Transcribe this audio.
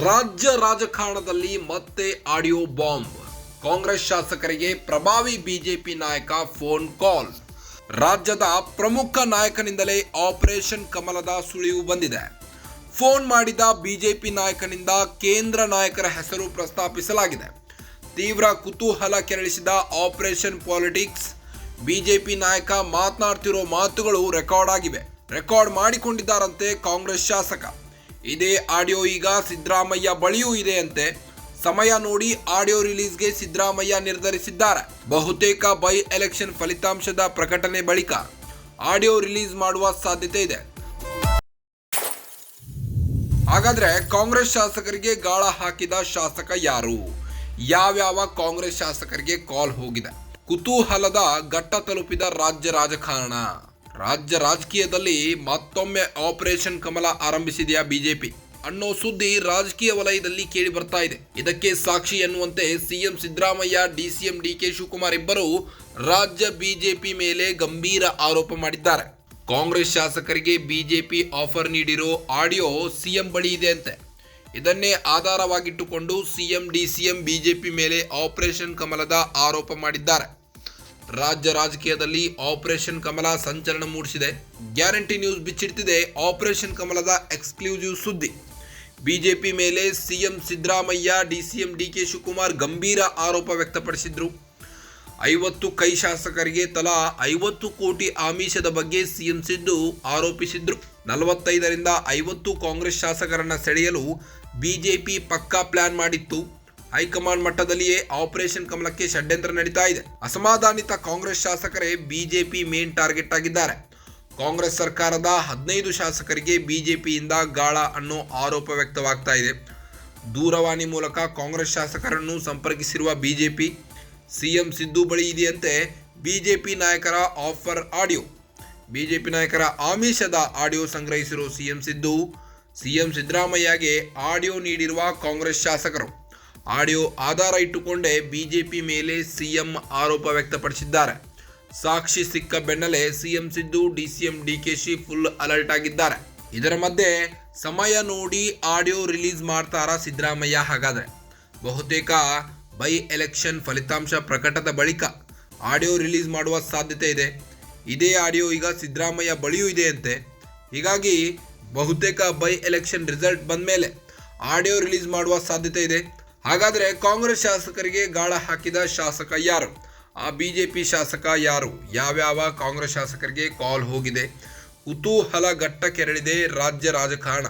ರಾಜ್ಯ ರಾಜಕಾರಣದಲ್ಲಿ ಮತ್ತೆ ಆಡಿಯೋ ಬಾಂಬ್. ಕಾಂಗ್ರೆಸ್ ಶಾಸಕರಿಗೆ ಪ್ರಭಾವಿ ಬಿಜೆಪಿ ನಾಯಕ ಫೋನ್ ಕಾಲ್. ರಾಜ್ಯದ ಪ್ರಮುಖ ನಾಯಕನಿಂದಲೇ ಆಪರೇಷನ್ ಕಮಲದ ಸುಳಿವು ಬಂದಿದೆ. ಫೋನ್ ಮಾಡಿದ ಬಿಜೆಪಿ ನಾಯಕನಿಂದ ಕೇಂದ್ರ ನಾಯಕರ ಹೆಸರು ಪ್ರಸ್ತಾಪಿಸಲಾಗಿದೆ. ತೀವ್ರ ಕುತೂಹಲ ಕೆರಳಿಸಿದ ಆಪರೇಷನ್ ಪಾಲಿಟಿಕ್ಸ್. ಬಿಜೆಪಿ ನಾಯಕ ಮಾತನಾಡ್ತಿರೋ ಮಾತುಗಳು ರೆಕಾರ್ಡ್ ಮಾಡಿಕೊಂಡಿದ್ದಾರಂತೆ ಕಾಂಗ್ರೆಸ್ ಶಾಸಕ. ಇದೇ ಆಡಿಯೋ ಈಗ ಸಿದ್ದರಾಮಯ್ಯ ಬಳಿಯೂ ಇದೆ ಅಂತೆ. ಸಮಯ ನೋಡಿ ಆಡಿಯೋ ರಿಲೀಸ್ಗೆ ಸಿದ್ದರಾಮಯ್ಯ ನಿರ್ಧರಿಸಿದ್ದಾರೆ. ಬಹುತೇಕ ಬೈ ಎಲೆಕ್ಷನ್ ಫಲಿತಾಂಶದ ಪ್ರಕಟಣೆ ಬಳಿಕ ಆಡಿಯೋ ರಿಲೀಸ್ ಮಾಡುವ ಸಾಧ್ಯತೆ ಇದೆ. ಹಾಗಾದ್ರೆ ಕಾಂಗ್ರೆಸ್ ಶಾಸಕರಿಗೆ ಗಾಳ ಹಾಕಿದ ಶಾಸಕ ಯಾರು? ಯಾವ್ಯಾವ ಕಾಂಗ್ರೆಸ್ ಶಾಸಕರಿಗೆ ಕಾಲ್ ಹೋಗಿದೆ? ಕುತೂಹಲದ ಘಟ್ಟ ತಲುಪಿದ ರಾಜ್ಯ ರಾಜಕಾರಣ. ರಾಜ್ಯ ರಾಜಕೀಯದಲ್ಲಿ ಮತ್ತೊಮ್ಮೆ ಆಪರೇಷನ್ ಕಮಲ ಆರಂಭಿಸಿದೆಯಾ ಬಿಜೆಪಿ ಅನ್ನೋ ಸುದ್ದಿ ರಾಜಕೀಯ ವಲಯದಲ್ಲಿ ಕೇಳಿ ಬರ್ತಾ ಇದೆ. ಇದಕ್ಕೆ ಸಾಕ್ಷಿ ಎನ್ನುವಂತೆ CM Siddaramaiah, DCM DK Shivakumar ಇಬ್ಬರು ರಾಜ್ಯ ಬಿಜೆಪಿ ಮೇಲೆ ಗಂಭೀರ ಆರೋಪ ಮಾಡಿದ್ದಾರೆ. ಕಾಂಗ್ರೆಸ್ ಶಾಸಕರಿಗೆ ಬಿಜೆಪಿ ಆಫರ್ ನೀಡಿರೋ ಆಡಿಯೋ ಸಿಎಂ ಬಳಿ ಇದೆ ಅಂತೆ. ಇದನ್ನೇ ಆಧಾರವಾಗಿಟ್ಟುಕೊಂಡು ಸಿಎಂ ಡಿಸಿಎಂ ಬಿಜೆಪಿ ಮೇಲೆ ಆಪರೇಷನ್ ಕಮಲದ ಆರೋಪ ಮಾಡಿದ್ದಾರೆ. ರಾಜ್ಯ ರಾಜಕೀಯದಲ್ಲಿ ಆಪರೇಷನ್ ಕಮಲ ಸಂಚಲನ ಮೂಡಿಸಿದೆ. ಗ್ಯಾರಂಟಿ ನ್ಯೂಸ್ ಬಿಚ್ಚಿಡ್ತಿದೆ ಆಪರೇಷನ್ ಕಮಲದ ಎಕ್ಸ್ಕ್ಲೂಸಿವ್ ಸುದ್ದಿ. ಬಿಜೆಪಿ ಮೇಲೆ CM Siddaramaiah, DCM DK Shivakumar ಗಂಭೀರ ಆರೋಪ ವ್ಯಕ್ತಪಡಿಸಿದ್ರು. 50 ಕೈ ಶಾಸಕರಿಗೆ ತಲಾ 50 ಕೋಟಿ ಆಮಿಷದ ಬಗ್ಗೆ ಸಿಎಂ ಸಿದ್ದು ಆರೋಪಿಸಿದ್ರು. 45ರಿಂದ 50 ಕಾಂಗ್ರೆಸ್ ಶಾಸಕರನ್ನ ಸೆಳೆಯಲು ಬಿಜೆಪಿ ಪಕ್ಕಾ ಪ್ಲಾನ್ ಮಾಡಿತ್ತು. ಹೈಕಮಾಂಡ್ ಮಟ್ಟದಲ್ಲಿಯೇ ಆಪರೇಷನ್ ಕಮಲಕ್ಕೆ ಷಡ್ಯಂತ್ರ ನಡೀತಾ ಇದೆ. ಅಸಮಾಧಾನಿತ ಕಾಂಗ್ರೆಸ್ ಶಾಸಕರೇ ಬಿಜೆಪಿ ಮೇನ್ ಟಾರ್ಗೆಟ್ ಆಗಿದ್ದಾರೆ. ಕಾಂಗ್ರೆಸ್ ಸರ್ಕಾರದ 15 ಶಾಸಕರಿಗೆ ಬಿಜೆಪಿಯಿಂದ ಗಾಳ ಅನ್ನೋ ಆರೋಪ ವ್ಯಕ್ತವಾಗ್ತಾ ಇದೆ. ದೂರವಾಣಿ ಮೂಲಕ ಕಾಂಗ್ರೆಸ್ ಶಾಸಕರನ್ನು ಸಂಪರ್ಕಿಸಿರುವ ಬಿಜೆಪಿ ಸಿಎಂ ಸಿದ್ದು ಬಳಿ ಇದೆಯಂತೆ ಬಿಜೆಪಿ ನಾಯಕರ ಆಫರ್ ಆಡಿಯೋ. ಬಿಜೆಪಿ ನಾಯಕರ ಆಮಿಷದ ಆಡಿಯೋ ಸಂಗ್ರಹಿಸಿರುವ ಸಿಎಂ ಸಿದ್ದರಾಮಯ್ಯಗೆ ಆಡಿಯೋ ನೀಡಿರುವ ಕಾಂಗ್ರೆಸ್ ಶಾಸಕರು ಆಡಿಯೋ ಆಧಾರ ಇಟ್ಟುಕೊಂಡೇ ಬಿಜೆಪಿ ಮೇಲೆ ಸಿಎಂ ಆರೋಪ ವ್ಯಕ್ತಪಡಿಸಿದ್ದಾರೆ. ಸಾಕ್ಷಿ ಸಿಕ್ಕ ಬೆನ್ನಲ್ಲೇ CM Siddu, DCM DKShi full alert ಆಗಿದ್ದಾರೆ. ಇದರ ಮಧ್ಯೆ ಸಮಯ ನೋಡಿ ಆಡಿಯೋ ರಿಲೀಸ್ ಮಾಡ್ತಾರಾ ಸಿದ್ದರಾಮಯ್ಯ? ಹಾಗಾದ್ರೆ ಬಹುತೇಕ ಬೈ ಎಲೆಕ್ಷನ್ ಫಲಿತಾಂಶ ಪ್ರಕಟದ ಬಳಿಕ ಆಡಿಯೋ ರಿಲೀಸ್ ಮಾಡುವ ಸಾಧ್ಯತೆ ಇದೆ. ಇದೇ ಆಡಿಯೋ ಈಗ ಸಿದ್ದರಾಮಯ್ಯ ಬಳಿಯೂ ಇದೆ ಅಂತೆ. ಹೀಗಾಗಿ ಬಹುತೇಕ ಬೈ ಎಲೆಕ್ಷನ್ ರಿಸಲ್ಟ್ ಬಂದ ಮೇಲೆ ಆಡಿಯೋ ರಿಲೀಸ್ ಮಾಡುವ ಸಾಧ್ಯತೆ ಇದೆ. ಹಾಗಾದರೆ ಕಾಂಗ್ರೆಸ್ ಶಾಸಕರಿಗೆ ಗಾಳ ಹಾಕಿದ ಶಾಸಕ ಯಾರು? ಆ ಬಿಜೆಪಿ ಶಾಸಕ ಯಾರು? ಯಾವ್ಯಾವ ಕಾಂಗ್ರೆಸ್ ಶಾಸಕರಿಗೆ ಕಾಲ್ ಹೋಗಿದೆ? ಕುತೂಹಲ ಘಟ್ಟ ಕೆರಳಿದೆ ರಾಜ್ಯ ರಾಜಕಾರಣ.